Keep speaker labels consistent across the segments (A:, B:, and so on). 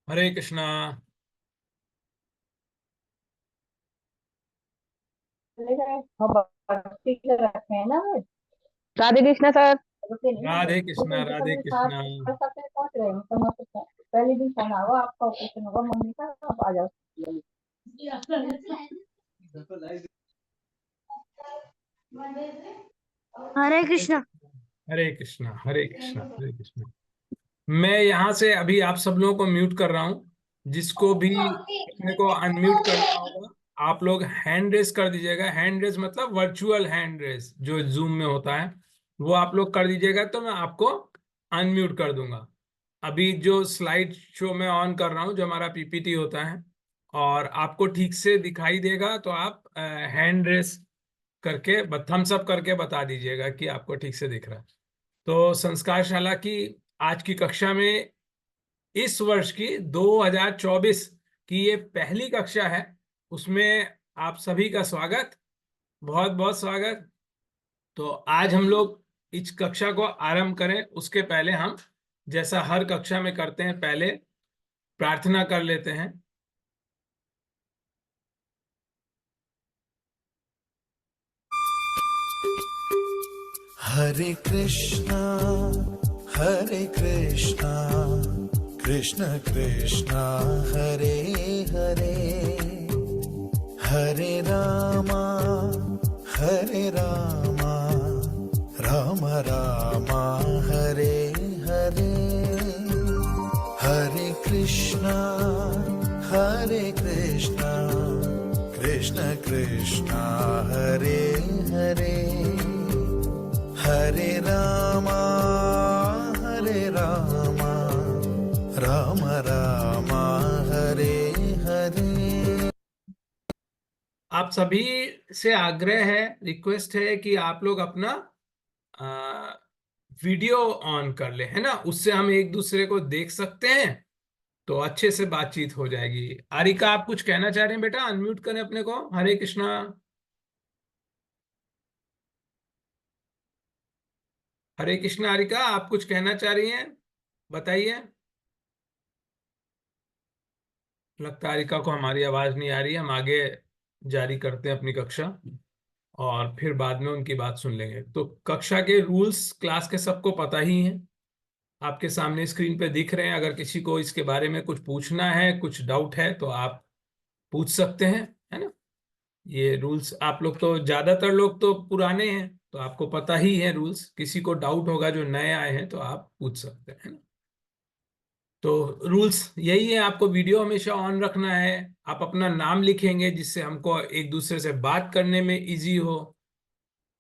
A: हरे कृष्णा।
B: रखे हैं ना वे। राधे कृष्णा सर। रुके नहीं ना
A: राधे
B: वो तो
A: कृष्णा
B: उनके
A: राधे
B: सभी साथ
A: कृष्णा।
B: तक पहुंच रहे हैं मतलब पहले दिन खाना होगा आपका ऑपरेशन होगा मम्मी का आप आ जाओ।
C: हरे कृष्णा।
A: हरे कृष्णा हरे कृष्णा हरे कृष्णा। मैं यहाँ से अभी आप सब लोगों को म्यूट कर रहा हूँ। जिसको भी अपने को अनम्यूट करना होगा आप लोग हैंड रेस कर दीजिएगा। हैंड रेस मतलब वर्चुअल हैंड रेस जो जूम में होता है, वो आप लोग कर दीजिएगा तो मैं आपको अनम्यूट कर दूंगा। अभी जो स्लाइड शो में ऑन कर रहा हूँ, जो हमारा पीपीटी होता है, और आपको ठीक से दिखाई देगा तो आप हैंड रेस करके थम्स अप करके बता दीजिएगा कि आपको ठीक से दिख रहा है। तो संस्कारशाला की आज की कक्षा में इस वर्ष की 2024 की ये पहली कक्षा है। उसमें आप सभी का स्वागत, बहुत बहुत स्वागत। तो आज हम लोग इस कक्षा को आरंभ करें उसके पहले हम जैसा हर कक्षा में करते हैं, पहले प्रार्थना कर लेते हैं।
D: हरे कृष्णा कृष्ण कृष्णा हरे हरे, हरे रामा राम रामा हरे हरे, हरे कृष्णा कृष्ण कृष्णा हरे हरे, हरे रामा राम रामा हरे हरे।
A: आप सभी से आग्रह है, रिक्वेस्ट है कि आप लोग अपना आ, वीडियो ऑन कर ले, है ना। उससे हम एक दूसरे को देख सकते हैं तो अच्छे से बातचीत हो जाएगी। आरिका, आप कुछ कहना चाह रहे हैं बेटा? अनम्यूट करें अपने को। हरे कृष्णा। हरे कृष्णा। आरिका, आप कुछ कहना चाह रही हैं? बताइए। लगता है आरिका को हमारी आवाज नहीं आ रही है। हम आगे जारी करते हैं अपनी कक्षा और फिर बाद में उनकी बात सुन लेंगे। तो कक्षा के रूल्स क्लास के सबको पता ही हैं, आपके सामने स्क्रीन पे दिख रहे हैं। अगर किसी को इसके बारे में कुछ पूछना है, कुछ डाउट है तो आप पूछ सकते हैं, है ना। ये रूल्स आप लोग तो, ज्यादातर लोग तो पुराने हैं तो आपको पता ही है रूल्स। किसी को डाउट होगा जो नए आए हैं तो आप पूछ सकते हैं, है ना। तो रूल्स यही है, आपको वीडियो हमेशा ऑन रखना है। आप अपना नाम लिखेंगे जिससे हमको एक दूसरे से बात करने में इजी हो।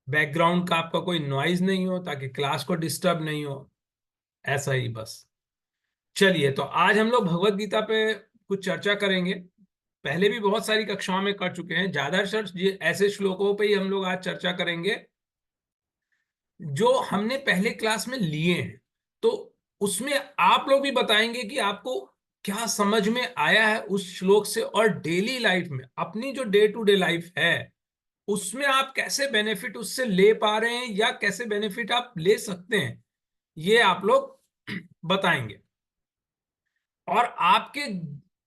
A: बैकग्राउंड का आपका कोई नॉइज नहीं हो ताकि क्लास को डिस्टर्ब नहीं हो, ऐसा ही बस। चलिए, तो आज हम लोग भगवत गीता पे कुछ चर्चा करेंगे। पहले भी बहुत सारी कक्षाओं में कर चुके हैं। ज्यादातर ये ऐसे श्लोकों पे ही हम लोग आज चर्चा करेंगे जो हमने पहले क्लास में लिए हैं। तो उसमें आप लोग भी बताएंगे कि आपको क्या समझ में आया है उस श्लोक से, और डेली लाइफ में अपनी जो डे टू डे लाइफ है उसमें आप कैसे बेनिफिट उससे ले पा रहे हैं या कैसे बेनिफिट आप ले सकते हैं, ये आप लोग बताएंगे। और आपके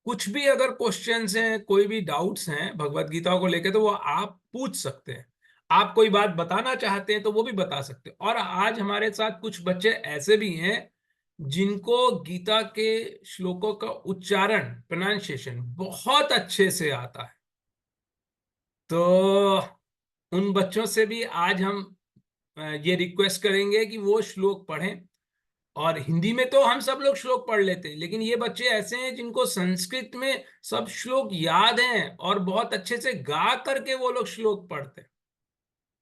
A: कुछ भी अगर क्वेश्चंस हैं, कोई भी डाउट्स हैं भगवत गीता को लेकर, तो वो आप पूछ सकते हैं। आप कोई बात बताना चाहते हैं तो वो भी बता सकते हैं। और आज हमारे साथ कुछ बच्चे ऐसे भी हैं जिनको गीता के श्लोकों का उच्चारण, प्रोनाउंसिएशन बहुत अच्छे से आता है। तो उन बच्चों से भी आज हम ये रिक्वेस्ट करेंगे कि वो श्लोक पढ़ें। और हिंदी में तो हम सब लोग श्लोक पढ़ लेते हैं, लेकिन ये बच्चे ऐसे हैं जिनको संस्कृत में सब श्लोक याद हैं और बहुत अच्छे से गा करके वो लोग श्लोक पढ़ते हैं।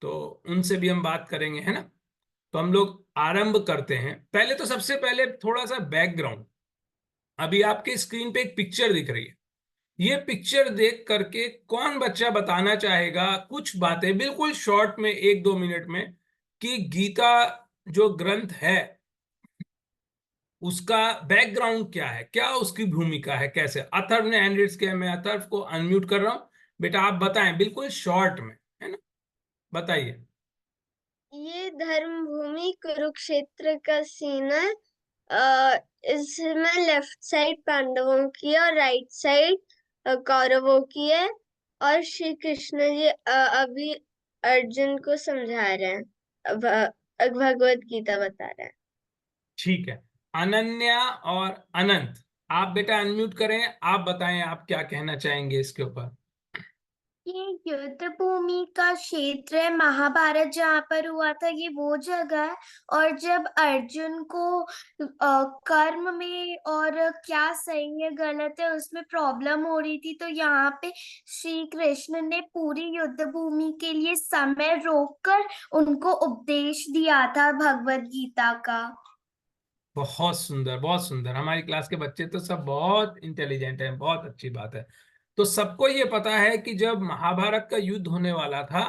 A: तो उनसे भी हम बात करेंगे, है ना। तो हम लोग आरंभ करते हैं। पहले तो सबसे पहले थोड़ा सा बैकग्राउंड। अभी आपके स्क्रीन पे एक पिक्चर दिख रही है। ये पिक्चर देख करके कौन बच्चा बताना चाहेगा कुछ बातें बिल्कुल शॉर्ट में, 1-2 मिनट में, कि गीता जो ग्रंथ है उसका बैकग्राउंड क्या है, क्या उसकी भूमिका है, कैसे। अथर्व ने हैंड रेज किया, मैं अथर्व को अनम्यूट कर रहा हूं। बेटा आप बताएं बिल्कुल शॉर्ट में, है ना, बताइए।
C: ये धर्म भूमि कुरुक्षेत्र का सीन है इसमें लेफ्ट साइड पांडवों की है और राइट साइड कौरवों की है। और श्री कृष्ण जी अभी अर्जुन को समझा रहे हैं, भगवत गीता बता रहे हैं।
A: ठीक है। अनन्या और अनंत, आप बेटा अनम्यूट करें, आप बताएं आप क्या कहना चाहेंगे इसके ऊपर।
E: ये युद्ध भूमि का क्षेत्र है, महाभारत जहाँ पर हुआ था ये वो जगह है। और जब अर्जुन को कर्म में और क्या सही है गलत है उसमें प्रॉब्लम हो रही थी, तो यहाँ पे श्री कृष्ण ने पूरी युद्ध भूमि के लिए समय रोककर उनको उपदेश दिया था भगवत गीता का।
A: बहुत सुंदर, बहुत सुंदर। हमारी क्लास के बच्चे तो सब बहुत इंटेलिजेंट हैं, बहुत अच्छी बात है। तो सबको ये पता है कि जब महाभारत का युद्ध होने वाला था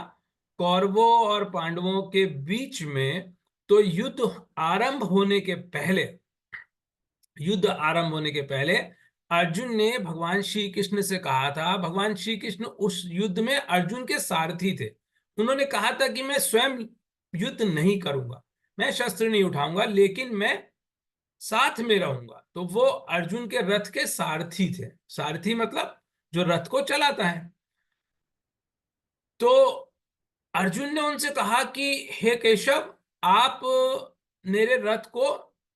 A: कौरवों और पांडवों के बीच में, तो युद्ध आरंभ होने के पहले अर्जुन ने भगवान श्री कृष्ण से कहा था, भगवान श्री कृष्ण उस युद्ध में अर्जुन के सारथी थे। उन्होंने कहा था कि मैं स्वयं युद्ध नहीं करूंगा, मैं शस्त्र नहीं उठाऊंगा, लेकिन मैं साथ में रहूंगा। तो वो अर्जुन के रथ के सारथी थे। सारथी मतलब जो रथ को चलाता है। तो अर्जुन ने उनसे कहा कि हे केशव, आप मेरे रथ को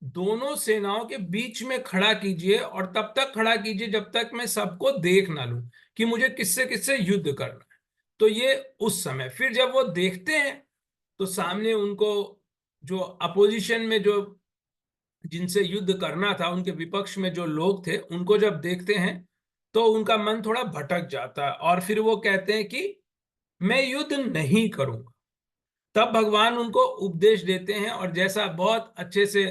A: दोनों सेनाओं के बीच में खड़ा कीजिए और तब तक खड़ा कीजिए जब तक मैं सबको देख ना लूं कि मुझे किससे किससे युद्ध करना है। तो ये उस समय फिर जब वो देखते हैं तो सामने उनको जो अपोजिशन में जो जिनसे युद्ध करना था, उनके विपक्ष में जो लोग थे, उनको जब देखते हैं तो उनका मन थोड़ा भटक जाता है और फिर वो कहते हैं कि मैं युद्ध नहीं करूंगा। तब भगवान उनको उपदेश देते हैं और जैसा बहुत अच्छे से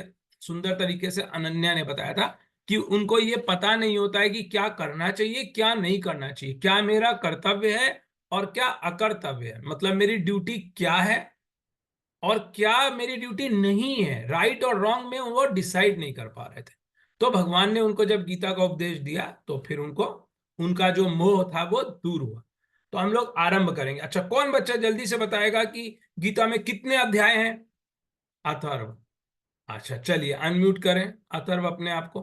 A: सुंदर तरीके से अनन्या ने बताया था कि उनको ये पता नहीं होता है कि क्या करना चाहिए क्या नहीं करना चाहिए, क्या मेरा कर्तव्य है और क्या अकर्तव्य है, मतलब मेरी ड्यूटी क्या है और क्या मेरी ड्यूटी नहीं है। राइट और रॉन्ग में वो डिसाइड नहीं कर पा रहे थे। तो भगवान ने उनको जब गीता का उपदेश दिया तो फिर उनको उनका जो मोह था वो दूर हुआ। तो हम लोग आरंभ करेंगे। अच्छा, कौन बच्चा जल्दी से बताएगा कि गीता में कितने अध्याय हैं? अथर्व। अच्छा चलिए अनम्यूट करें अथर्व अपने आप को।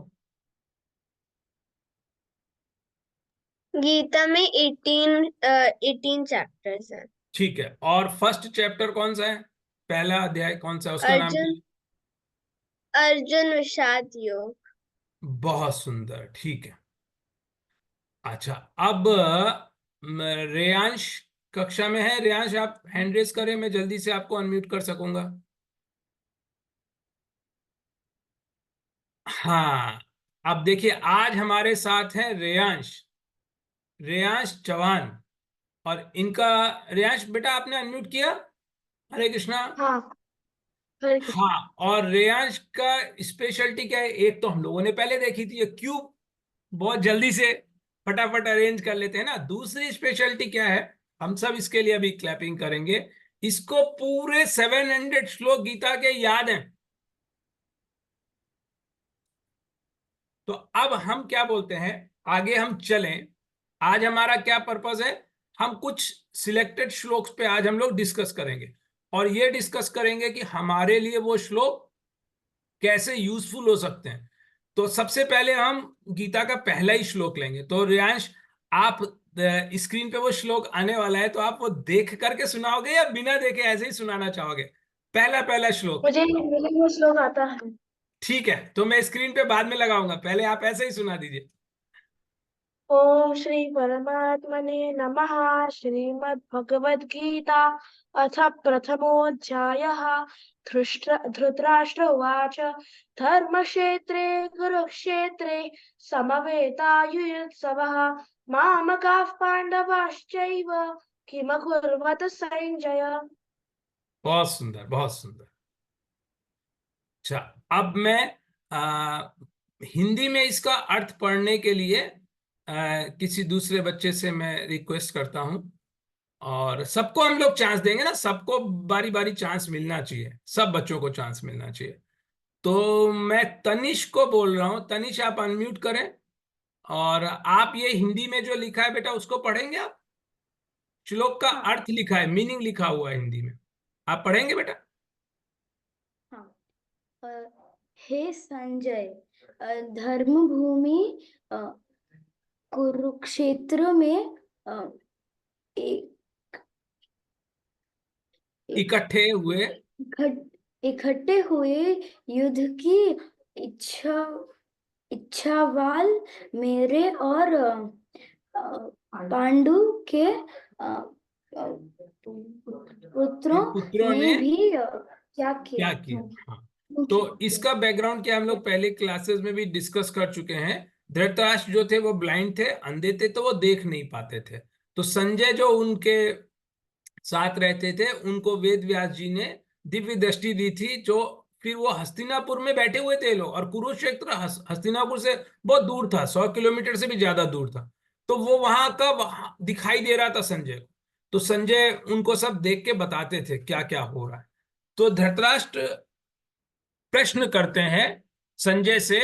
C: गीता में 18 चैप्टर्स हैं।
A: ठीक है, और फर्स्ट चैप्टर कौन सा है? पहला अध्याय कौन सा है, उसका नाम क्या
C: अर्जुन
A: है?
C: अर्जुन विषाद योग।
A: बहुत सुंदर, ठीक है। अच्छा, अब रेयांश कक्षा में है। रेयांश आप हैंड रेस करें, मैं जल्दी से आपको अनम्यूट कर सकूंगा। हाँ, अब देखिए आज हमारे साथ है रेयांश, रेयांश चौहान। और इनका, रेयांश बेटा आपने अनम्यूट किया? हरे कृष्णा।
E: हाँ, हरे कृष्ण।
A: हाँ, और रेयांश का स्पेशलिटी क्या है? एक तो हम लोगों ने पहले देखी थी, ये क्यूब बहुत जल्दी से फटाफट अरेंज कर लेते हैं ना। दूसरी स्पेशलिटी क्या है? हम सब इसके लिए अभी क्लैपिंग करेंगे। इसको पूरे 700 श्लोक गीता के याद हैं। तो अब हम क्या बोलते हैं, आगे हम चलें। आज हमारा क्या पर्पस है? हम कुछ सिलेक्टेड श्लोक्स पे आज हम लोग डिस्कस करेंगे और ये डिस्कस करेंगे कि हमारे लिए वो श्लोक कैसे यूजफुल हो सकते हैं। तो सबसे पहले हम गीता का पहला ही श्लोक लेंगे। तो रियांश, आप स्क्रीन पे वो श्लोक आने वाला है, तो आप वो देख करके सुनाओगे या बिना देखे ऐसे ही सुनाना चाहोगे? पहला पहला श्लोक।
E: मुझे वो श्लोक आता है।
A: ठीक है, तो मैं स्क्रीन पे बाद में लगाऊंगा, पहले आप ऐसे ही सुना दीजिए।
E: ओम श्री परमात्मने नमः। श्रीमद्भगवद्गीता अथ प्रथमोऽध्यायः। धृतराष्ट्र उवाच धर्मक्षेत्रे कुरुक्षेत्रे समवेतायुयुत्सवः मामकाः पाण्डवाश्चैव किमकुर्वत सञ्जय।
A: बहुत सुंदर, बहुत सुंदर। अच्छा, अब मैं हिंदी में इसका अर्थ पढ़ने के लिए किसी दूसरे बच्चे से मैं रिक्वेस्ट करता हूं। और सबको हम लोग चांस देंगे ना, सबको बारी बारी चांस मिलना चाहिए, सब बच्चों को चांस मिलना चाहिए। तो मैं तनिष को बोल रहा हूं, तनिष आप अनम्यूट करें और आप ये हिंदी में जो लिखा है बेटा उसको पढ़ेंगे आप? श्लोक का
E: हाँ,
A: अर्थ लिखा है, मीनिंग लिखा हुआ है हिंदी में, आप पढ़ेंगे बेटा?
E: हाँ। हे संजय, धर्म भूमि कुरुक्षेत्र में एक
A: इकट्ठे हुए
E: इकट्ठे हुए युद्ध की इच्छावाल मेरे और पांडु के पुत्रों
A: पुत्रों
E: ने
A: ने
E: भी क्या
A: क्या
E: किया
A: किया। हाँ, तो इसका बैकग्राउंड क्या हम लोग पहले क्लासेस में भी डिस्कस कर चुके हैं। धृतराष्ट्र जो थे वो ब्लाइंड थे, अंधे थे, तो वो देख नहीं पाते थे। तो संजय जो उनके साथ रहते थे उनको वेद व्यास जी ने दिव्य दृष्टि दी थी, जो फिर वो हस्तिनापुर में बैठे हुए थे लोग, और कुरुक्षेत्र हस्तिनापुर से बहुत दूर था, 100 किलोमीटर से भी ज्यादा दूर था। तो वो वहां का दिखाई दे रहा था संजय को। तो संजय उनको सब देख के बताते थे क्या क्या हो रहा है। तो धृतराष्ट्र प्रश्न करते हैं संजय से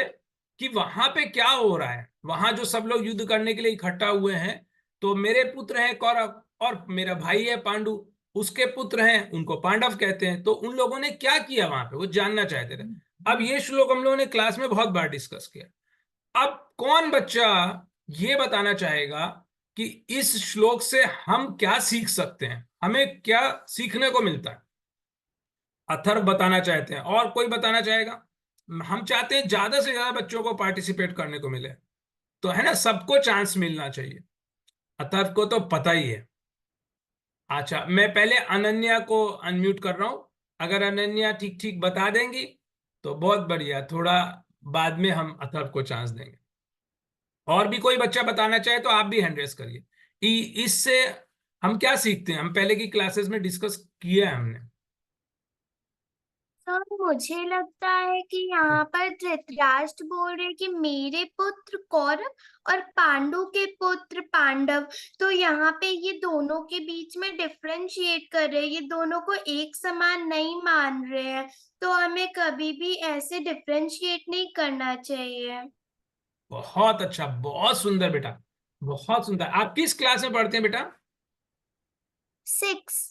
A: कि वहां पे क्या हो रहा है, वहां जो सब लोग युद्ध करने के लिए इकट्ठा हुए हैं, तो मेरे पुत्र हैं कौरव और मेरा भाई है पांडु, उसके पुत्र हैं, उनको पांडव कहते हैं, तो उन लोगों ने क्या किया वहां पे, वो जानना चाहते थे। अब ये श्लोक हम लोगों ने क्लास में बहुत बार डिस्कस किया। अब कौन बच्चा ये बताना चाहेगा कि इस श्लोक से हम क्या सीख सकते हैं, हमें क्या सीखने को मिलता है। अथर्व बताना चाहते हैं, और कोई बताना चाहेगा। हम चाहते हैं ज्यादा से ज्यादा बच्चों को पार्टिसिपेट करने को मिले, तो है ना, सबको चांस मिलना चाहिए। अथर्व को तो पता ही है। अच्छा, मैं पहले अनन्या को अनम्यूट कर रहा हूं। अगर अनन्या ठीक ठीक बता देंगी तो बहुत बढ़िया, थोड़ा बाद में हम अथर्व को चांस देंगे। और भी कोई बच्चा बताना चाहे तो आप भी हैंड रेस करिए। इससे हम क्या सीखते हैं, हम पहले की क्लासेस में डिस्कस किया है हमने।
E: सर, मुझे लगता है कि यहाँ पर धृतराष्ट्र बोल रहे कि मेरे पुत्र कौरव और पांडु के पुत्र पांडव, तो यहाँ पे ये दोनों के बीच में डिफरेंशिएट कर रहे हैं, ये दोनों को एक समान नहीं मान रहे हैं। तो हमें कभी भी ऐसे डिफरेंशिएट नहीं करना चाहिए।
A: बहुत अच्छा, बहुत सुंदर बेटा, बहुत सुंदर। आप किस क्लास में पढ़ते हैं बेटा?
E: 6।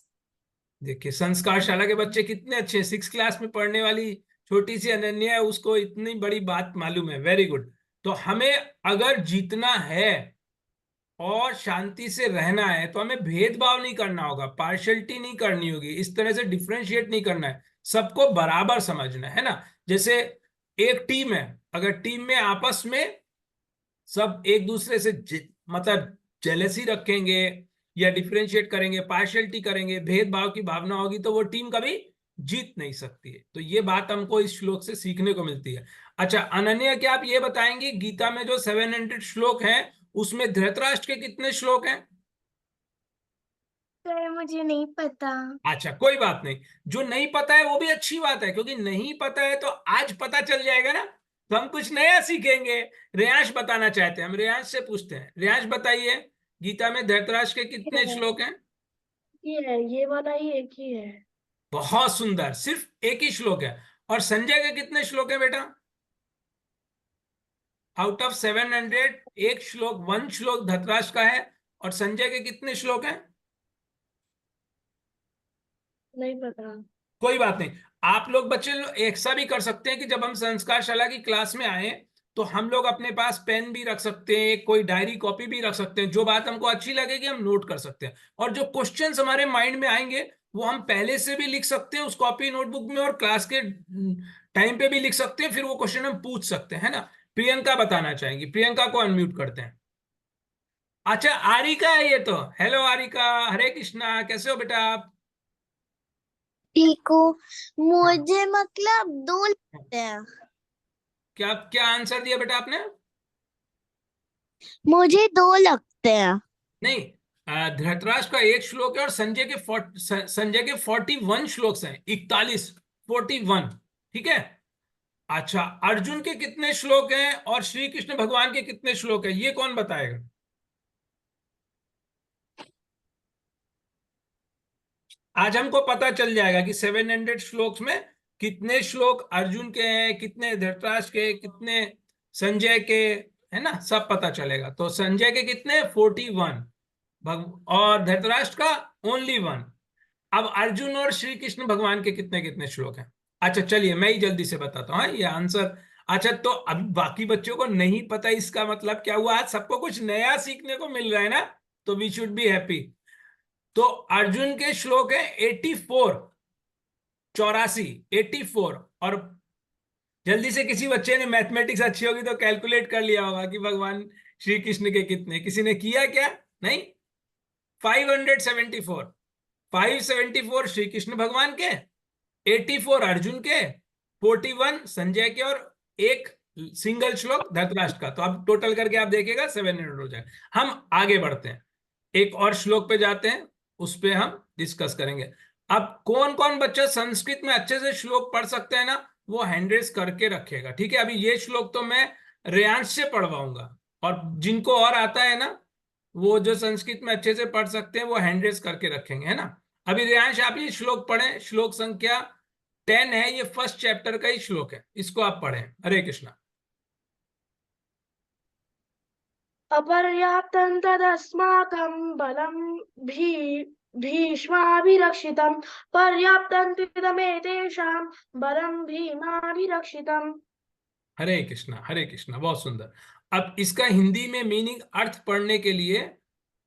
A: देखिए संस्कारशाला के बच्चे कितने अच्छे हैं। 6 क्लास में पढ़ने वाली छोटी सी अनन्या है, उसको इतनी बड़ी बात मालूम है। Very good. तो हमें अगर जीतना है और शांति से रहना है तो हमें भेदभाव नहीं करना होगा, पार्शियलिटी नहीं करनी होगी, इस तरह से डिफरेंशिएट नहीं करना है, सबको बराबर समझना है ना। जैसे एक टीम है, अगर टीम में आपस में सब एक दूसरे से मतलब जेलसी रखेंगे या डिफरेंशिएट करेंगे, पार्शियलिटी करेंगे, भेदभाव की भावना होगी, तो वो टीम कभी जीत नहीं सकती है। तो ये बात हमको इस श्लोक से सीखने को मिलती है। अच्छा अनन्या, क्या आप ये बताएंगे गीता में जो 700 श्लोक हैं उसमें धृतराष्ट्र के कितने श्लोक हैं?
E: सर, मुझे नहीं पता।
A: अच्छा कोई बात नहीं, जो नहीं पता है वो भी अच्छी बात है, क्योंकि नहीं पता है तो आज पता चल जाएगा ना, तो हम कुछ नया सीखेंगे। रेयांश बताना चाहते हैं, हम रेयांश से पूछते हैं। रेयांश बताइए, गीता में धृतराष्ट्र के कितने श्लोक हैं?
B: ये वाला ही एक ही है।
A: बहुत सुंदर, सिर्फ एक ही श्लोक है। और संजय के कितने श्लोक हैं बेटा? आउट ऑफ 700 एक श्लोक, 1 श्लोक धृतराष्ट्र का है। और संजय के कितने श्लोक हैं?
B: नहीं पता।
A: कोई बात नहीं, आप लोग बच्चे ऐसा भी कर सकते हैं कि जब हम संस्कारशाला की क्लास में आए तो हम लोग अपने पास पेन भी रख सकते हैं, कोई डायरी कॉपी भी रख सकते हैं, जो बात हमको अच्छी लगेगी हम नोट कर सकते हैं। और जो क्वेश्चंस हमारे माइंड में आएंगे वो हम पहले से भी लिख सकते हैं उस कॉपी नोटबुक में, और क्लास के टाइम पे भी लिख सकते हैं, फिर वो क्वेश्चन हम पूछ सकते हैं, है ना। प्रियंका बताना चाहेंगी, प्रियंका को अनम्यूट करते हैं। अच्छा आरिका है ये तो। हेलो आरिका, हरे कृष्णा, कैसे हो बेटा आप?
C: ठीक हो?
A: हाँ,
C: मुझे मतलब 2 लगते हैं।
A: क्या क्या आंसर दिया बेटा आपने?
C: मुझे 2 लगते हैं।
A: नहीं, धृतराष्ट्र का एक श्लोक है और संजय के 41 श्लोक हैं, 41, 41। ठीक है। अच्छा अर्जुन के कितने श्लोक हैं और श्री कृष्ण भगवान के कितने श्लोक हैं, ये कौन बताएगा? आज हमको पता चल जाएगा कि 700 श्लोक में कितने श्लोक अर्जुन के हैं, कितने धृतराष्ट्र के, कितने संजय के, है ना, सब पता चलेगा। तो संजय के कितने? 41, और धृतराष्ट्र का ओनली 1। अब अर्जुन और श्री कृष्ण भगवान के कितने कितने श्लोक हैं? अच्छा चलिए मैं ही जल्दी से बताता हूँ, हाँ, ये आंसर। अच्छा तो अब बाकी बच्चों को नहीं पता, इसका मतलब क्या हुआ, आज सबको कुछ नया सीखने को मिल रहा है ना, तो वी शुड बी हैप्पी। तो अर्जुन के श्लोक है 84, 84, 84। और जल्दी से किसी बच्चे ने, मैथमेटिक्स अच्छी होगी तो कैलकुलेट कर लिया होगा कि भगवान श्री कृष्ण के कितने, किसी ने किया क्या? नहीं, 574, 574 श्री कृष्ण भगवान के, 84 अर्जुन के, 41 संजय के, और एक सिंगल श्लोक धृतराष्ट्र का। तो अब टोटल करके आप देखिएगा 700 हो जाएगा। हम आगे बढ़ते हैं, एक और श्लोक पे जाते हैं, उस पे हम डिस्कस करेंगे। अब कौन कौन बच्चा संस्कृत में अच्छे से श्लोक पढ़ सकते हैं ना, वो हैंड रेस करके रखेगा, ठीक है। अभी ये श्लोक तो मैं रेयांश से पढ़वाऊंगा, और जिनको और आता है ना, वो जो संस्कृत में अच्छे से पढ़ सकते हैं वो हैंड रेस करके रखेंगे, है ना। अभी रेयांश आप ये श्लोक पढ़ें, श्लोक संख्या 10 है, ये फर्स्ट चैप्टर का ही श्लोक है, इसको आप पढ़ें। हरे कृष्णा।
F: अपर्याप्तं तदस्माकं बलं भीष्माभिरक्षितं पर्याप्तं त्विदमेतेषां बलं भीमाभिरक्षितम्।
A: हरे कृष्णा, हरे कृष्णा, बहुत सुंदर। अब इसका हिंदी में मीनिंग, अर्थ पढ़ने के लिए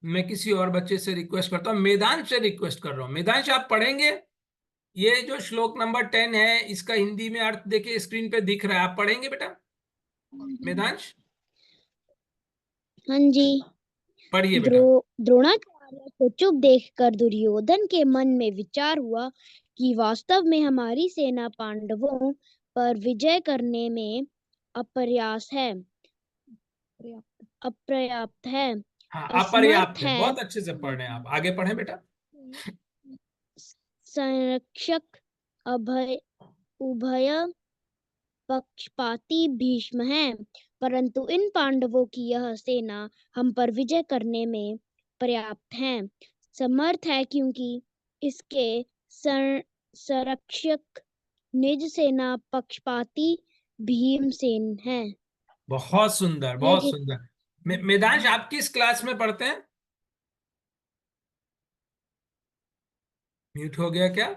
A: मैं किसी और बच्चे से रिक्वेस्ट करता हूँ, मेदांश से रिक्वेस्ट कर रहा हूँ। मेदांश आप पढ़ेंगे, ये जो श्लोक नंबर 10 है, इसका हिंदी में अर्थ देखिए स्क्रीन पे दिख रहा है, आप पढ़ेंगे बेटा मेदांश?
G: हाँ जी।
A: पढ़िए बेटा।
G: द्रोणाचार्य को चुप देखकर दुर्योधन के मन में विचार हुआ कि वास्तव में हमारी सेना पांडवों पर विजय करने में अपर्याप्त है, अपर्याप्त है,
A: हाँ,
G: असमर्थ
A: अपर्याप्त है,
G: है,
A: बहुत अच्छे से पढ़ रहे हैं आप, आगे पढ़ें बेटा।
G: संरक्षक अभय उभय पक्षपाती भीष्म है, परंतु इन पांडवों की यह सेना हम पर विजय करने में पर्याप्त है, समर्थ है, क्योंकि इसके संरक्षक निज सेना पक्षपाती भीमसेन है।
A: बहुत सुंदर, बहुत सुंदर। मेदांश आप किस क्लास में पढ़ते हैं? म्यूट हो गया क्या?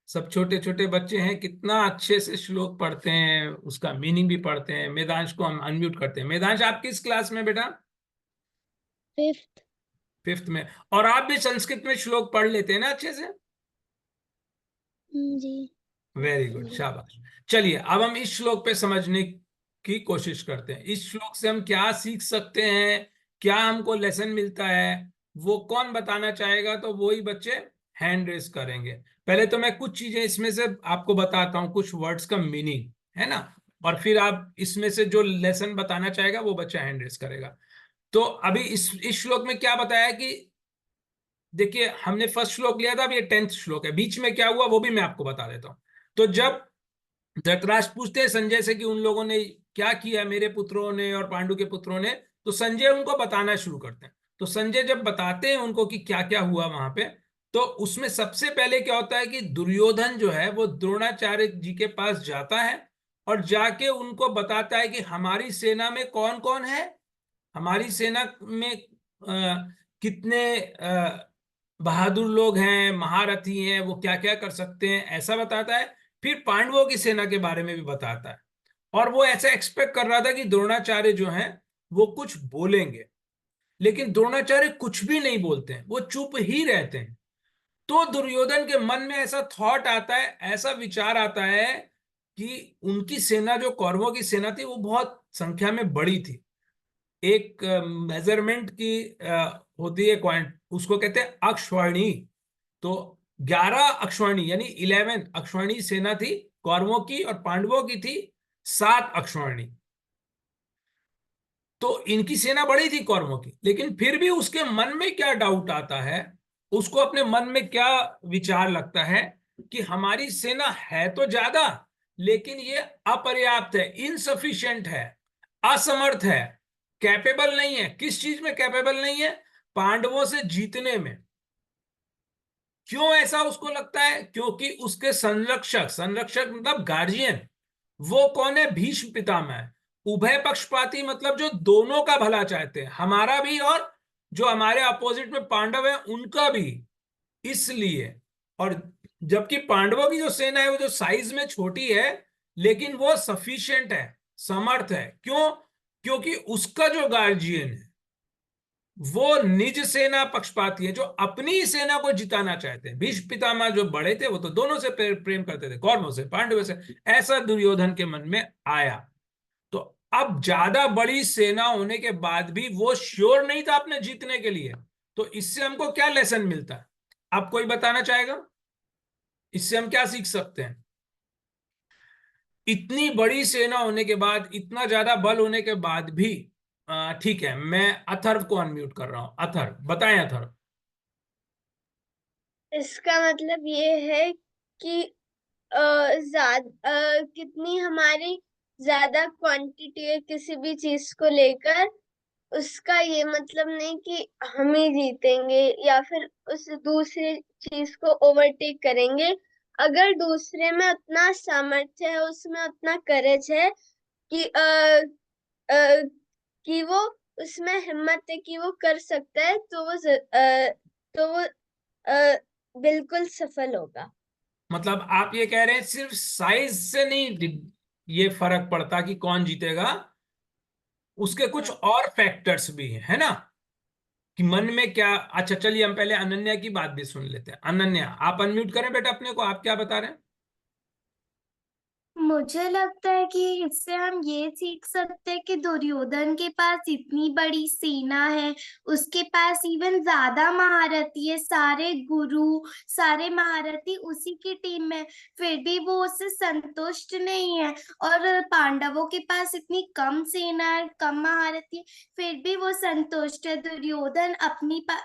A: सब छोटे छोटे बच्चे हैं, कितना अच्छे से श्लोक पढ़ते हैं, उसका मीनिंग भी पढ़ते हैं। मेदांश को हम अनम्यूट करते हैं। मेदांश आप किस क्लास में बेटा?
G: 5th।
A: 5th में। और आप भी संस्कृत में श्लोक पढ़ लेते हैं ना अच्छे से?
G: जी।
A: वेरी गुड, शाबाश। चलिए अब हम इस श्लोक पे समझने की कोशिश करते हैं। इस श्लोक से हम क्या सीख सकते हैं, क्या हमको लेसन मिलता है, वो कौन बताना चाहेगा? तो वही बच्चे हैंड रेस करेंगे। पहले तो मैं कुछ चीजें इसमें से आपको बताता हूँ, कुछ वर्ड्स का मीनिंग, है ना, और फिर आप इसमें से जो लेसन बताना चाहेगा वो बच्चा हैंड रेस करेगा। तो अभी इस श्लोक में क्या बताया कि देखिए, हमने फर्स्ट श्लोक लिया था, अब ये 10th श्लोक है। बीच में क्या हुआ वो भी मैं आपको बता देता हूं। तो जब धृतराष्ट्र पूछते हैं संजय से कि उन लोगों ने क्या किया, मेरे पुत्रों ने और पांडु के पुत्रों ने, तो संजय उनको बताना शुरू करते हैं। तो संजय जब बताते हैं उनको कि क्या क्या हुआ वहां पे, तो उसमें सबसे पहले क्या होता है कि दुर्योधन जो है वो द्रोणाचार्य जी के पास जाता है और जाके उनको बताता है कि हमारी सेना में कौन कौन है, हमारी सेना में कितने बहादुर लोग हैं, महारथी हैं, वो क्या क्या कर सकते हैं, ऐसा बताता है। फिर पांडवों की सेना के बारे में भी बताता है। और वो ऐसा एक्सपेक्ट कर रहा था कि द्रोणाचार्य जो हैं वो कुछ बोलेंगे, लेकिन द्रोणाचार्य कुछ भी नहीं बोलते हैं, वो चुप ही रहते हैं। तो दुर्योधन के मन में ऐसा थॉट आता है, ऐसा विचार आता है कि उनकी सेना, जो कौरवों की सेना थी, वो बहुत संख्या में बड़ी थी। एक मेजरमेंट की होती है क्वांट, उसको कहते हैं अक्षवर्णी। तो 11 अक्षवर्णी यानी 11 अक्षवर्णी सेना थी कौरवों की, और पांडवों की थी 7 अक्षवर्णी। तो इनकी सेना बड़ी थी कौरवों की, लेकिन फिर भी उसके मन में क्या डाउट आता है, उसको अपने मन में क्या विचार लगता है कि हमारी सेना है तो ज्यादा, लेकिन ये अपर्याप्त है, इनसफिशिएंट है, असमर्थ है, कैपेबल नहीं है। किस चीज में कैपेबल नहीं है? पांडवों से जीतने में। क्यों ऐसा उसको लगता है? क्योंकि उसके संरक्षक, संरक्षक मतलब गार्जियन, वो कौन है? भीष्म पितामह। उभय पक्षपाती मतलब जो दोनों का भला चाहते हैं, हमारा भी और जो हमारे अपोजिट में पांडव है उनका भी। इसलिए, और जबकि पांडवों की जो सेना है वो जो साइज में छोटी है, लेकिन वो सफिशिएंट है, समर्थ है। क्यों? क्योंकि उसका जो गार्जियन है वो निज सेना पक्षपाती है, जो अपनी ही सेना को जिताना चाहते हैं। भीष्म पितामह जो बड़े थे वो तो दोनों से प्रेम करते थे, कौरवों से, पांडवों से। ऐसा दुर्योधन के मन में आया। तो अब ज्यादा बड़ी सेना होने के बाद भी वो श्योर नहीं था अपने जीतने के लिए। तो इससे हमको क्या लेसन मिलता है? आप कोई बताना चाहेगा? इससे हम क्या सीख सकते हैं? इतनी बड़ी सेना होने के बाद, इतना ज्यादा बल होने के बाद भी, ठीक है, मैं अथर्व को अनम्यूट कर रहा हूं। अथर्व बताएं। अथर्व।
C: इसका मतलब ये है कि कितनी हमारी ज्यादा क्वांटिटी है किसी भी चीज को लेकर, उसका ये मतलब नहीं कि हम ही जीतेंगे या फिर उस दूसरी चीज को ओवरटेक करेंगे। अगर दूसरे में उतना सामर्थ्य है, उसमें उतना करेज है कि कि वो, उसमें हिम्मत है कि वो कर सकता है, तो वो बिल्कुल सफल होगा।
A: मतलब आप ये कह रहे हैं सिर्फ साइज से नहीं ये फर्क पड़ता कि कौन जीतेगा, उसके कुछ और फैक्टर्स भी हैं, है ना? कि मन में क्या। अच्छा चलिए, हम पहले अनन्या की बात भी सुन लेते हैं। अनन्या, आप अनम्यूट करें बेटा अपने को, आप क्या बता रहे हैं?
E: मुझे लगता है कि इससे हम ये सीख सकते हैं कि दुर्योधन के पास इतनी बड़ी सेना है, उसके पास इवन ज्यादा महारथी है, सारे गुरु, सारे महारथी उसी की टीम में, फिर भी वो उससे संतुष्ट नहीं है। और पांडवों के पास इतनी कम सेना है, कम महारथी है, फिर भी वो संतुष्ट है। दुर्योधन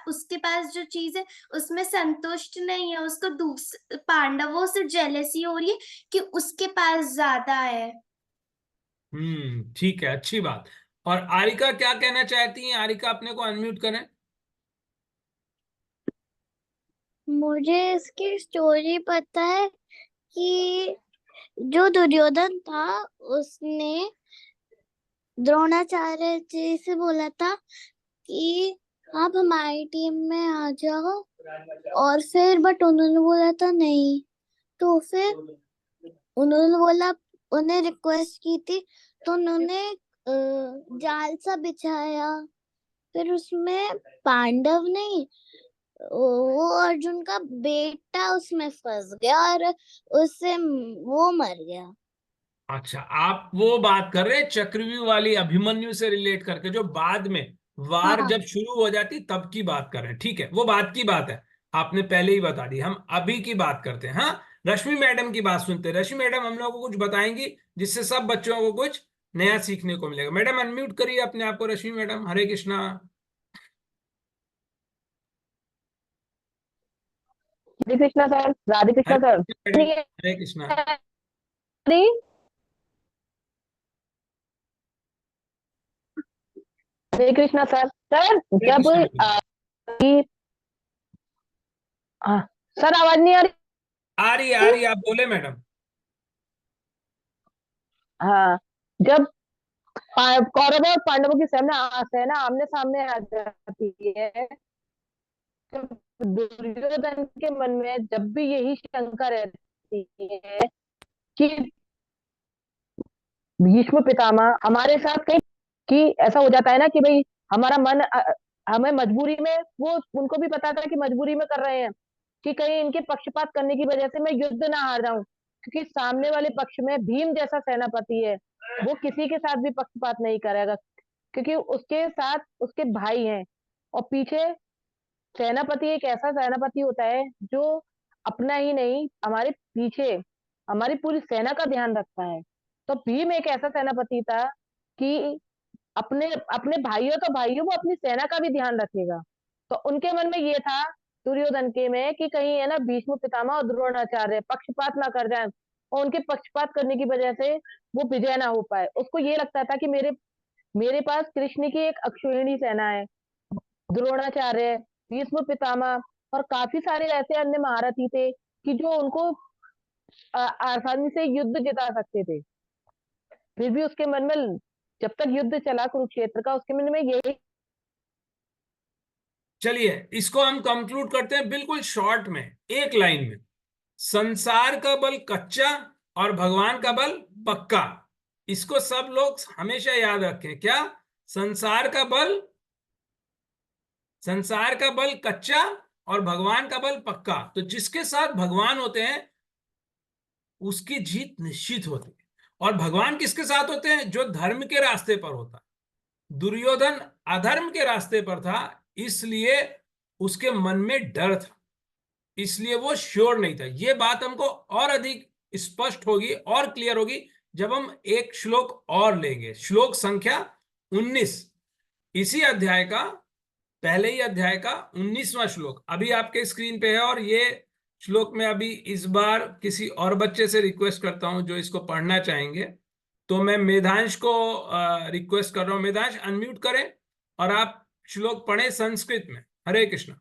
E: उसके पास जो चीज है उसमें संतुष्ट नहीं है, उसको पांडवों से जेलेसी हो रही है कि उसके पास ज्यादा है।
A: ठीक है, अच्छी बात। और आरिका क्या कहना चाहती हैं? आरिका अपने को अनम्यूट करें।
G: मुझे इसकी स्टोरी पता है कि जो दुर्योधन था उसने द्रोणाचार्य जी से बोला था कि आप हमारी टीम में आ जाओ, और फिर बट उन्होंने बोला था नहीं। तो फिर उन्होंने बोला, उन्हें रिक्वेस्ट की थी, तो उन्होंने जाल सा बिछाया, फिर उसमें पांडव नहीं, वो अर्जुन का बेटा उसमें फंस गया और उससे वो मर गया।
A: अच्छा, आप वो बात कर रहे हैं चक्रव्यूह वाली, अभिमन्यु से रिलेट करके, जो बाद में वार
G: हाँ।
A: जब शुरू हो जाती तब की बात कर रहे हैं। ठीक है, वो बात की बात है, आपने पहले ही बता दी। हम अभी की बात करते हैं। हाँ, रश्मि मैडम की बात सुनते हैं। रश्मि मैडम हम लोगों को कुछ बताएंगी जिससे सब बच्चों को कुछ नया सीखने को मिलेगा। मैडम अनम्यूट करिए अपने आप को। रश्मि मैडम, हरे कृष्णा।
H: हरे कृष्णा सर, राधे कृष्णा
A: हरे
H: सर।
A: कृष्णा मैडम, हरे कृष्णा।
H: हरे कृष्णा सर। सर
A: हरे
H: जब
A: कृष्णा मैडम।
H: हाँ, सर आवाज नहीं आ रही?
A: आ रही, आप बोले मैडम।
H: हाँ, जब कौरवों और पांडवों की सेना सेना आमने सामने आ जाती है, तो दुर्योधन के मन में जब भी यही शंका रहती है कि भीष्म पितामह हमारे साथ कहीं, कि ऐसा हो जाता है ना कि भाई हमारा मन हमें मजबूरी में, वो उनको भी पता था कि मजबूरी में कर रहे हैं, कि कहीं इनके पक्षपात करने की वजह से मैं युद्ध ना हार जाऊं, क्योंकि सामने वाले पक्ष में भीम जैसा सेनापति है, वो किसी के साथ भी पक्षपात नहीं करेगा, क्योंकि उसके साथ उसके भाई हैं। और पीछे सेनापति एक ऐसा सेनापति होता है जो अपना ही नहीं, हमारे पीछे हमारी पूरी सेना का ध्यान रखता है। तो भीम एक ऐसा सेनापति था कि अपने अपने भाइयों तो भाइयों, वो अपनी सेना का भी ध्यान रखेगा। तो उनके मन में ये था, दुर्योधन के में, कि कहीं है ना भीष्म पितामह और द्रोणाचार्य पक्षपात ना कर जाए, और उनके पक्षपात करने की वजह से वो विजय ना हो पाए। उसको ये लगता था कि मेरे मेरे पास कृष्ण की एक अक्षौहिणी सेना है, द्रोणाचार्य, भीष्म पितामह और काफी सारे ऐसे अन्य महारथी थे कि जो उनको आसानी से युद्ध जिता सकते थे। फिर भी उसके मन में, जब तक युद्ध चला कुरुक्षेत्र का, उसके मन में यही।
A: चलिए इसको हम कंक्लूड करते हैं बिल्कुल शॉर्ट में, एक लाइन में। संसार का बल कच्चा और भगवान का बल पक्का। इसको सब लोग हमेशा याद रखें। क्या? संसार का बल कच्चा और भगवान का बल पक्का। तो जिसके साथ भगवान होते हैं उसकी जीत निश्चित होती है। और भगवान किसके साथ होते हैं? जो धर्म के रास्ते पर होता है। दुर्योधन अधर्म के रास्ते पर था, इसलिए उसके मन में डर था, इसलिए वो श्योर नहीं था। ये बात हमको और अधिक स्पष्ट होगी और क्लियर होगी जब हम एक श्लोक और लेंगे। श्लोक संख्या 19, इसी अध्याय का, पहले ही अध्याय का 19वां श्लोक अभी आपके स्क्रीन पे है। और ये श्लोक में अभी इस बार किसी और बच्चे से रिक्वेस्ट करता हूं जो इसको पढ़ना चाहेंगे। तो मैं मेधांश को रिक्वेस्ट कर रहा हूं। मेधांश अनम्यूट करें और आप श्लोक पढ़ें संस्कृत में। हरे कृष्ण।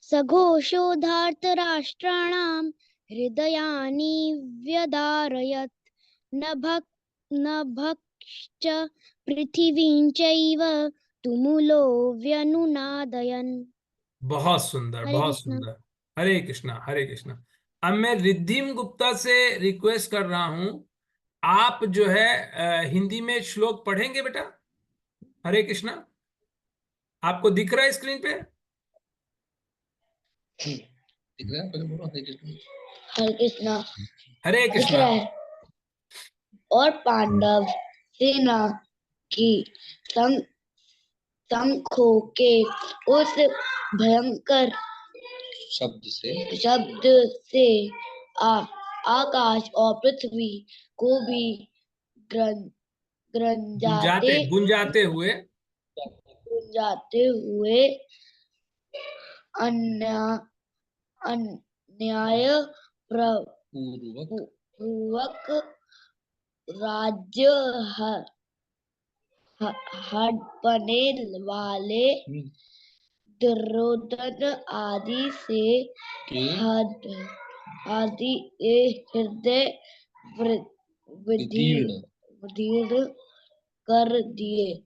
G: सघोषोधार्तराष्ट्राणां हृदयानि व्यदारयत् नभश्च पृथिवीं चैव तुमुलो व्यनुनादयन्।
A: बहुत सुंदर,
G: हरे
A: बहुत
G: कृष्ण।
A: सुंदर। हरे कृष्णा, हरे कृष्णा। अब मैं रिद्धिम गुप्ता से रिक्वेस्ट कर रहा हूं, आप जो है हिंदी में श्लोक पढ़ेंगे बेटा। हरे कृष्णा। आपको दिख रहा है स्क्रीन पे?
B: हरे कृष्णा।
A: हरे
B: दिख
A: कृष्णा।
B: रहा है। और पांडव सेना की शंखों के उस भयंकर शब्द से आकाश और पृथ्वी को भी
A: गुंजाते गुंजाते हुए
B: गुंजाते हुए अन्याय पूर्वक राज्य हड़पने वाले दुर्योधन आदि से हृदय विदीर्ण कर दिए।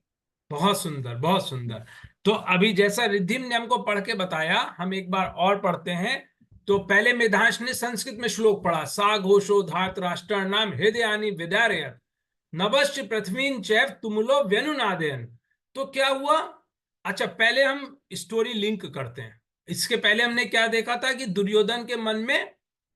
A: बहुत सुंदर, बहुत सुंदर। तो अभी जैसा रिद्धिम ने हमको पढ़ के बताया, हम एक बार और पढ़ते हैं। तो पहले मेधांश ने संस्कृत में श्लोक पढ़ा। सा घोषो धात राष्ट्र नाम हृदयानि विदारयत् नभश्च पृथ्वीं चैव तुमुलो व्यनुनादयन्। तो क्या हुआ? अच्छा, पहले हम स्टोरी लिंक करते हैं। इसके पहले हमने क्या देखा था कि दुर्योधन के मन में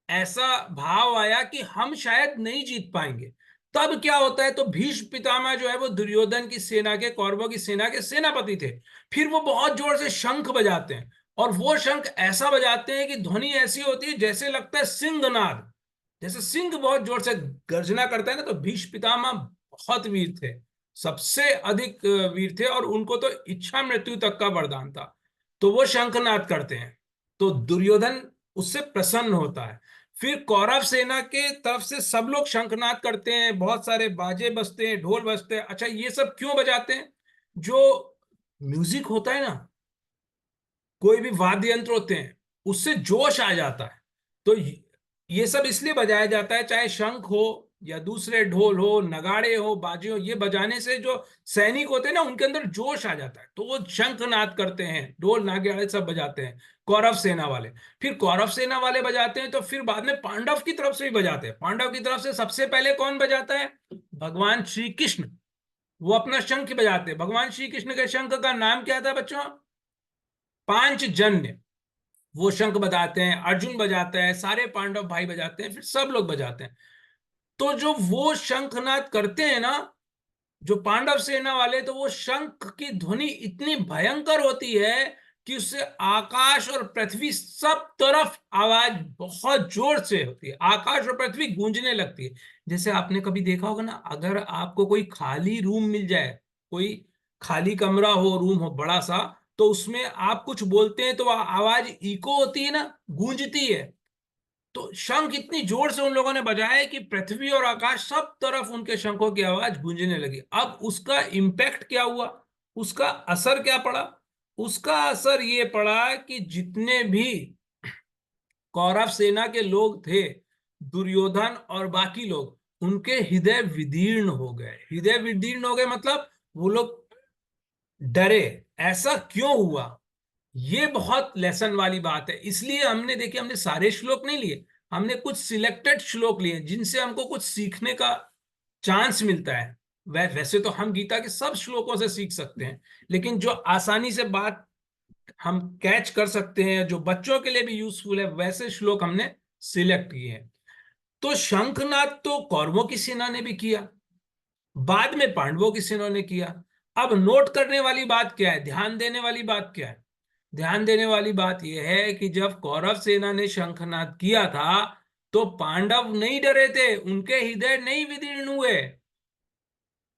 A: ऐसा भाव आया कि हम शायद नहीं जीत पाएंगे। तब क्या होता है? तो भीष्म पितामह जो है वो दुर्योधन की सेना के, कौरवों की सेना के सेनापति थे। फिर वो बहुत जोर से शंख बजाते हैं, और वो शंख ऐसा बजाते हैं कि ध्वनि ऐसी होती है जैसे लगता है सिंहनाद। जैसे सिंह बहुत जोर से गर्जना करता है ना। तो भीष्म पितामह बहुत वीर थे, सबसे अधिक वीर थे, और उनको तो इच्छा मृत्यु तक का वरदान था। तो वो शंखनाद करते हैं, तो दुर्योधन उससे प्रसन्न होता है। फिर कौरव सेना के तरफ से सब लोग शंखनाद करते हैं, बहुत सारे बाजे बजते हैं, ढोल बजते हैं। अच्छा, ये सब क्यों बजाते हैं? जो म्यूजिक होता है ना, कोई भी वाद्य यंत्र होते हैं, उससे जोश आ जाता है। तो ये सब इसलिए बजाया जाता है, चाहे शंख हो या दूसरे ढोल हो, नगाड़े हो, बाजे हो, ये बजाने से जो सैनिक होते हैं ना, उनके अंदर जोश आ जाता है। तो वो शंखनाद करते हैं, ढोल नगाड़े सब बजाते हैं कौरव सेना वाले। फिर कौरव सेना वाले बजाते हैं, तो फिर बाद में पांडव की तरफ से भी बजाते हैं। पांडव की तरफ से सबसे पहले कौन बजाता है? भगवान श्री कृष्ण। वो अपना शंख बजाते हैं। भगवान श्री कृष्ण के शंख का नाम क्या था बच्चों? पांचजन्य। वो शंख बजाते हैं, अर्जुन बजाते हैं, सारे पांडव भाई बजाते हैं, फिर सब लोग बजाते हैं। तो जो वो शंखनाद करते हैं ना, जो पांडव सेना वाले, तो वो शंख की ध्वनि इतनी भयंकर होती है कि उससे आकाश और पृथ्वी सब तरफ आवाज बहुत जोर से होती है। आकाश और पृथ्वी गूंजने लगती है। जैसे आपने कभी देखा होगा ना, अगर आपको कोई खाली रूम मिल जाए, कोई खाली कमरा हो, रूम हो बड़ा सा, तो उसमें आप कुछ बोलते हैं तो आवाज इको होती है ना, गूंजती है। तो शंख इतनी जोर से उन लोगों ने बजाया कि पृथ्वी और आकाश सब तरफ उनके शंखों की आवाज गूंजने लगी। अब उसका इंपैक्ट क्या हुआ? उसका असर क्या पड़ा? उसका असर ये पड़ा कि जितने भी कौरव सेना के लोग थे, दुर्योधन और बाकी लोग, उनके हृदय विदीर्ण हो गए। हृदय विदीर्ण हो गए मतलब वो लोग डरे। ऐसा क्यों हुआ? ये बहुत लेसन वाली बात है। इसलिए हमने देखिए, हमने सारे श्लोक नहीं लिए, हमने कुछ सिलेक्टेड श्लोक लिए जिनसे हमको कुछ सीखने का चांस मिलता है। वैसे तो हम गीता के सब श्लोकों से सीख सकते हैं, लेकिन जो आसानी से बात हम कैच कर सकते हैं, जो बच्चों के लिए भी यूजफुल है, वैसे श्लोक हमने सिलेक्ट किए हैं। तो शंखनाद तो कौरवों की सेना ने भी किया, बाद में पांडवों की सेना ने किया। अब नोट करने वाली बात क्या है, ध्यान देने वाली बात क्या है? ध्यान देने वाली बात यह है कि जब कौरव सेना ने शंखनाद किया था तो पांडव नहीं डरे थे, उनके हृदय नहीं विदीर्ण हुए।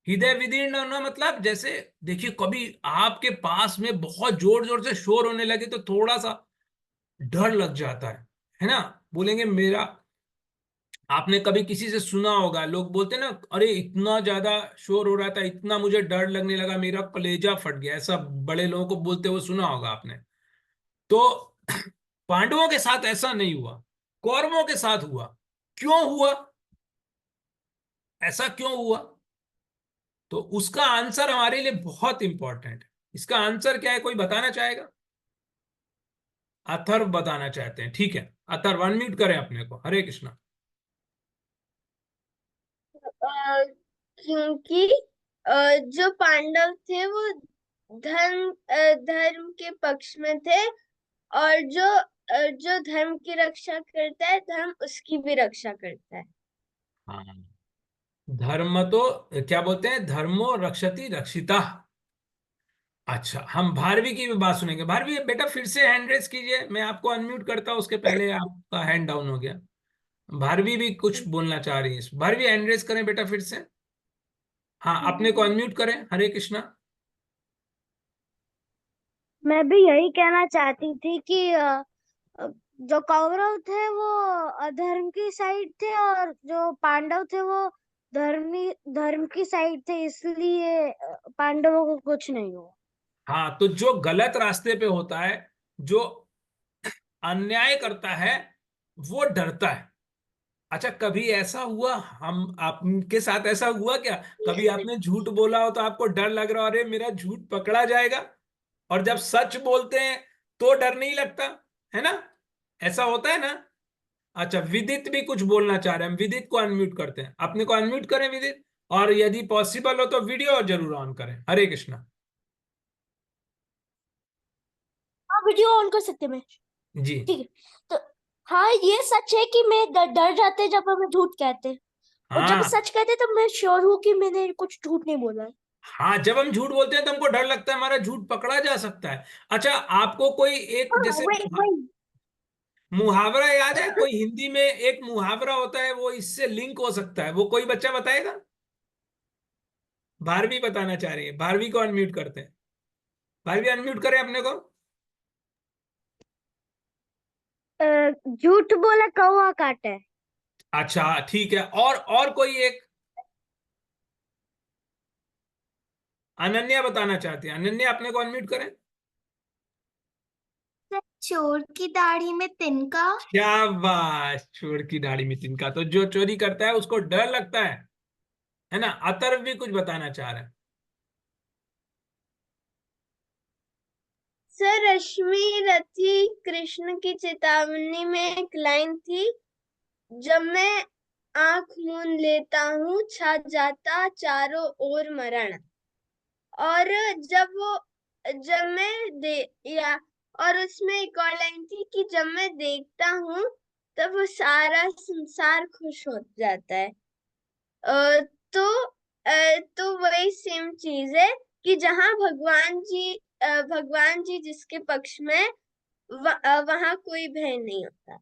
A: हृदय विदीर्ण होना मतलब, जैसे देखिए कभी आपके पास में बहुत जोर जोर से शोर होने लगे तो थोड़ा सा डर लग जाता है ना। बोलेंगे मेरा, आपने कभी किसी से सुना होगा, लोग बोलते ना, अरे इतना ज्यादा शोर हो रहा था, इतना मुझे डर लगने लगा, मेरा कलेजा फट गया, ऐसा बड़े लोगों को बोलते हुए सुना होगा आपने। तो पांडवों के साथ ऐसा नहीं हुआ, कौरवों के साथ हुआ। क्यों हुआ, ऐसा क्यों हुआ? तो उसका आंसर हमारे लिए बहुत इंपॉर्टेंट है। इसका आंसर क्या है, कोई बताना चाहेगा? अथर्व बताना चाहते हैं, ठीक है। अथर्व अनम्यूट करें अपने को। हरे कृष्णा।
C: क्योंकि जो पांडव थे वो धर्म के पक्ष में थे, और जो धर्म की रक्षा करता है, धर्म उसकी भी रक्षा करता है।
A: हाँ, धर्म तो क्या बोलते हैं, धर्मो रक्षति रक्षिता। अच्छा, हम भारवी की भी बात सुनेंगे। भारवी बेटा फिर से हैंड रेस कीजिए, मैं आपको अनम्यूट करता हूं, उसके पहले आपका हैंड डाउन हो गया। भारवी भी कुछ बोलना चाह रही है। भारवी हैंड रेस करें बेटा फिर से। हाँ, अपने को अनम्यूट करें। हरे कृष्णा।
G: मैं भी यही कहना चाहती थी कि जो कौरव थे वो अधर्म की साइड थे, और जो पांडव थे वो धर्म की साइड थे, इसलिए पांडवों को कुछ नहीं हुआ।
A: हाँ, तो जो गलत रास्ते पे होता है, जो अन्याय करता है, वो डरता है। अच्छा, कभी ऐसा हुआ, हम आपके साथ ऐसा हुआ क्या, कभी आपने झूठ बोला हो तो आपको डर लग रहा हो, अरे मेरा झूठ पकड़ा जाएगा, और जब सच बोलते हैं तो डर नहीं लगता, है ना? ऐसा होता है ना? अच्छा, विदित भी कुछ बोलना चाह रहे हैं, हम विदित को अनम्यूट करते हैं। अपने को अनम्यूट करें विदित, और यदि पॉसिबल हो तो वीडियो जरूर ऑन करें। हरे कृष्णा।
E: हाँ, वीडियो ऑन कर सकते मैं।
A: जी।
E: ठीक है। तो हाँ, ये सच है कि मैं डर जाते जब हमें झूठ कहते, और जब
A: हाँ
E: सच कहते तो मैं श्योर हूँ कि मैंने कुछ झूठ नहीं बोला है।
A: हाँ, जब हम झूठ बोलते हैं तो हमको डर लगता है हमारा झूठ पकड़ा जा सकता है। अच्छा, आपको कोई एक
E: हाँ,
A: जैसे
E: वही वही।
A: मुहावरा याद है? कोई हिंदी में एक मुहावरा होता है, वो इससे लिंक हो सकता है, वो कोई बच्चा बताएगा? भारवी बताना चाह रही है, भारवी को अनम्यूट करते हैं। भारवी अनम्यूट करें अपने को।
G: झूठ बोला कौवा काटे।
A: अच्छा ठीक है, और कोई एक अनन्या बताना चाहती है। अनन्या अपने को अनम्यूट करें।
E: चोर की दाढ़ी में तिनका।
A: शाबाश, चोर की दाढ़ी में तिनका। तो जो चोरी करता है उसको डर लगता है ना? अतर्व भी कुछ बताना चाह रहे हैं।
C: सर, रश्मि रथी कृष्ण की चेतावनी में एक लाइन थी, जब मैं आंख मूंद लेता हूँ छा जाता चारों ओर मरण। और जब मैं दे या और उसमें एक और लाइन थी कि जब मैं देखता हूँ तब वो सारा संसार खुश हो जाता है। अ, तो तो वही सेम चीज है कि जहाँ भगवान जी जिसके पक्ष में, वहां कोई भय नहीं होता।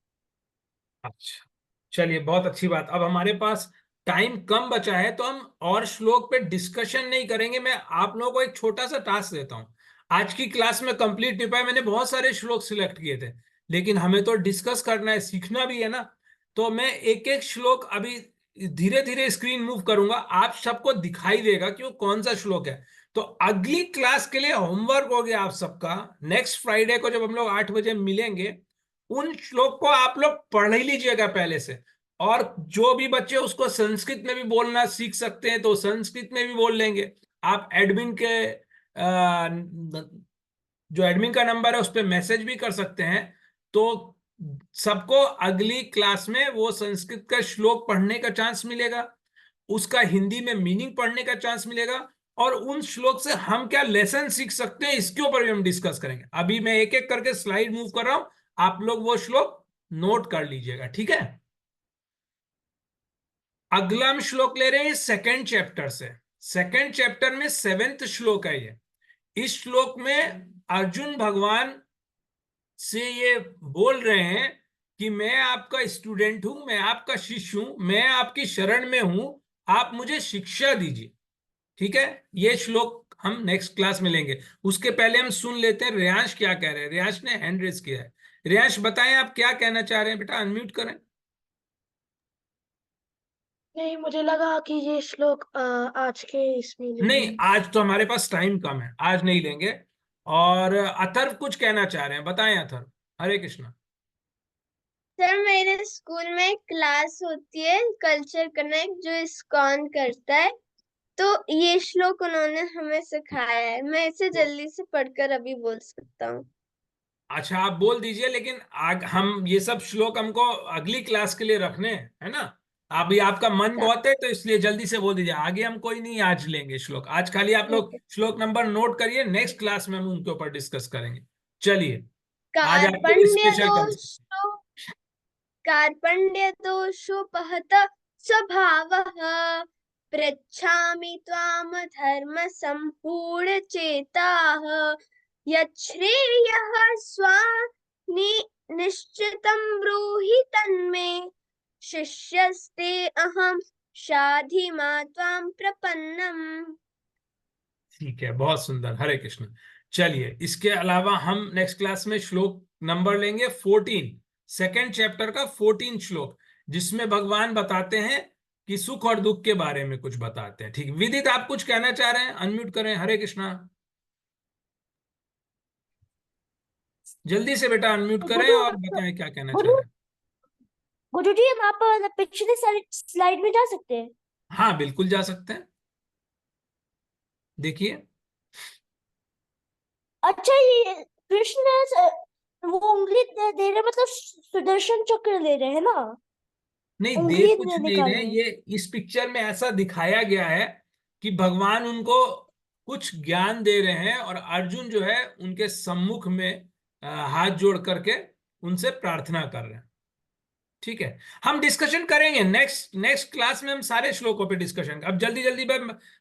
A: अच्छा, चलिए, बहुत अच्छी बात। अब हमारे पास टाइम कम बचा है तो हम और श्लोक पे डिस्कशन नहीं करेंगे। मैं आप लोगों को एक छोटा सा टास्क देता हूं। आज की क्लास में कंप्लीट नहीं पाया, मैंने बहुत सारे श्लोक सिलेक्ट किए थे, लेकिन हमें तो डिस्कस करना है, सीखना भी है ना। तो मैं एक एक श्लोक अभी धीरे धीरे स्क्रीन मूव करूंगा, आप सबको दिखाई देगा कि वो कौन सा श्लोक है। तो अगली क्लास के लिए होमवर्क हो गया आप सबका। नेक्स्ट फ्राइडे को जब हम लोग 8 बजे मिलेंगे, उन श्लोक को आप लोग पढ़ ही लीजिएगा पहले से। और जो भी बच्चे उसको संस्कृत में भी बोलना सीख सकते हैं तो संस्कृत में भी बोल लेंगे। आप एडमिन के जो एडमिन का नंबर है उस पर मैसेज भी कर सकते हैं। तो सबको अगली क्लास में वो संस्कृत का श्लोक पढ़ने का चांस मिलेगा, उसका हिंदी में मीनिंग पढ़ने का चांस मिलेगा, और उन श्लोक से हम क्या लेसन सीख सकते हैं इसके ऊपर भी हम डिस्कस करेंगे। अभी मैं एक एक करके स्लाइड मूव कर रहा हूं, आप लोग वो श्लोक नोट कर लीजिएगा, ठीक है। अगला हम श्लोक ले रहे हैं सेकंड चैप्टर से। सेकंड चैप्टर में 7वां श्लोक है ये। इस श्लोक में अर्जुन भगवान से ये बोल रहे हैं कि मैं आपका स्टूडेंट हूं, मैं आपका शिष्य हूं, मैं आपकी शरण में हूं, आप मुझे शिक्षा दीजिए, ठीक है। ये श्लोक हम नेक्स्ट क्लास में लेंगे। उसके पहले हम सुन लेते हैं रियांश क्या कह रहे हैं। रियांश ने हैंड रेज किया है। रियांश बताएं आप क्या कहना चाह रहे हैं, बेटा अनम्यूट करें।
F: नहीं, मुझे लगा कि ये श्लोक आज के इसमें
A: नहीं,
F: लेंगे।
A: आज तो हमारे पास टाइम कम है, आज नहीं लेंगे। और अथर्व कुछ कहना चाह रहे हैं, बताएं अथर्व। हरे कृष्णा।
C: सर मेरे स्कूल में एक क्लास होती है कल्चर कनेक्ट जो इस्कॉन करता है, तो ये श्लोक उन्होंने हमें सिखाया है। मैं इसे जल्दी से पढ़कर अभी बोल सकता हूँ।
A: अच्छा, आप बोल दीजिए, लेकिन हम ये सब श्लोक हमको अगली क्लास के लिए रखने हैं, है ना। अभी आपका मन बहुत है तो इसलिए जल्दी से बोल दीजिए। आगे हम कोई नहीं आज लेंगे श्लोक, आज खाली आप लोग श्लोक नंबर नोट करिए, नेक्स्ट क्लास में हम उनके ऊपर डिस्कस करेंगे। चलिए, आज आपके लिए
C: कार्पण्य
A: स्पेशल
C: दोषो कार्पण्य दोषोपहत स्वभावः पृच्छामि त्वाम धर्म संपूर्ण चेताः यच्छ्रेयः निश्चितं ब्रूहि तन्मे शिष्यस्ते अहं शाधि मा त्वां प्रपन्नम्।
A: ठीक है, बहुत सुंदर, हरे कृष्ण। चलिए, इसके अलावा हम नेक्स्ट क्लास में श्लोक नंबर लेंगे 14, सेकेंड चैप्टर का 14 श्लोक, जिसमें भगवान बताते हैं कि सुख और दुख के बारे में कुछ बताते हैं। ठीक, विदित आप कुछ कहना चाह रहे हैं, अनम्यूट करें। हरे कृष्णा, जल्दी से बेटा अनम्यूट करें और बताएं क्या कहना चाह रहे हैं।
E: गुरु जी, हम आप पिछले स्लाइड में जा सकते हैं?
A: हाँ बिल्कुल जा सकते हैं, देखिए।
E: अच्छा, ये कृष्ण वो उंगली दे रहे, मतलब सुदर्शन चक्र दे रहे हैं ना?
A: नहीं,
E: उंगली
A: दे कुछ नहीं
E: निकाल
A: रहे,
E: रहे हैं।
A: ये इस पिक्चर में ऐसा दिखाया गया है कि भगवान उनको कुछ ज्ञान दे रहे हैं और अर्जुन जो है उनके सम्मुख में हाथ जोड़ करके उनसे प्रार्थना कर रहे हैं। ठीक है, हम डिस्कशन करेंगे नेक्स्ट क्लास में, हम सारे श्लोकों पे डिस्कशन। अब जल्दी जल्दी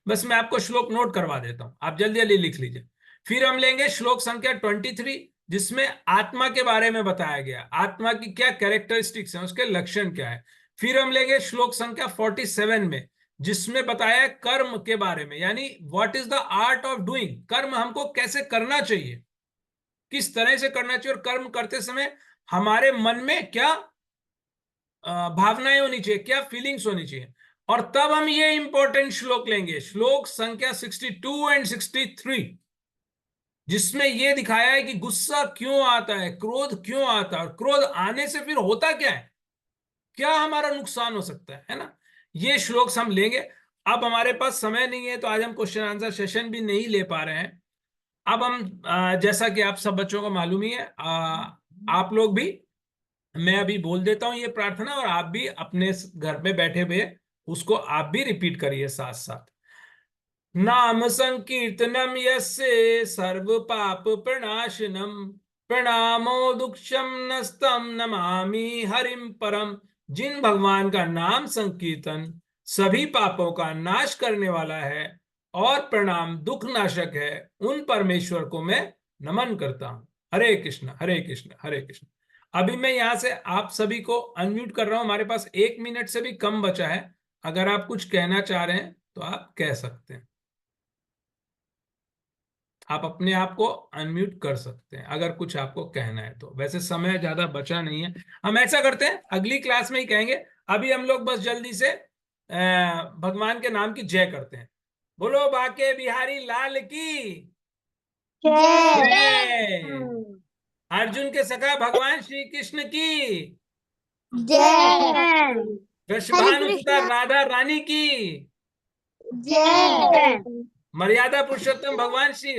A: बस मैं आपको श्लोक नोट करवा देता हूं, आप जल्दी जल्दी लिख लीजिए। फिर हम लेंगे श्लोक संख्या 23, जिसमें आत्मा के बारे में बताया गया, आत्मा की क्या कैरेक्टरिस्टिक्स हैं, उसके लक्षण क्या है। फिर हम लेंगे श्लोक संख्या 47 में, जिसमें बताया कर्म के बारे में, यानी what is the art of doing, कर्म हमको कैसे करना चाहिए, किस तरह से करना चाहिए, और कर्म करते समय हमारे मन में क्या भावनाएं होनी चाहिए, क्या फीलिंग्स होनी चाहिए। और तब हम ये इंपॉर्टेंट श्लोक लेंगे, श्लोक संख्या 62 एंड 63, जिसमें यह दिखाया है कि गुस्सा क्यों आता है, क्रोध क्यों आता है, और क्रोध आने से फिर होता क्या है, क्या हमारा नुकसान हो सकता है ना। ये श्लोक हम लेंगे। अब हमारे पास समय नहीं है तो आज हम क्वेश्चन आंसर सेशन भी नहीं ले पा रहे हैं। अब हम जैसा कि आप सब बच्चों को मालूम ही है, आप लोग भी, मैं अभी बोल देता हूं ये प्रार्थना, और आप भी अपने घर में बैठे हुए उसको आप भी रिपीट करिए साथ साथ। नाम संकीर्तनम यस्य सर्व पाप प्रणाशनम प्रणामो दुक्षम नस्तम नमामि हरिम परम। जिन भगवान का नाम संकीर्तन सभी पापों का नाश करने वाला है और प्रणाम दुख नाशक है, उन परमेश्वर को मैं नमन करता हूं। हरे कृष्ण हरे कृष्ण हरे कृष्ण। अभी मैं यहां से आप सभी को अनम्यूट कर रहा हूं, हमारे पास 1 मिनट से भी कम बचा है। अगर आप कुछ कहना चाह रहे हैं तो आप कह सकते हैं, आप अपने आप को अनम्यूट कर सकते हैं अगर कुछ आपको कहना है तो। वैसे समय ज्यादा बचा नहीं है, हम ऐसा करते हैं अगली क्लास में ही कहेंगे। अभी हम लोग बस जल्दी से भगवान के नाम की जय करते हैं। बोलो बाके बिहारी लाल की जय। अर्जुन के सखा भगवान श्री कृष्ण की
E: जय।
A: वृषभानुसुता राधा रानी की
E: जय।
A: मर्यादा पुरुषोत्तम भगवान श्री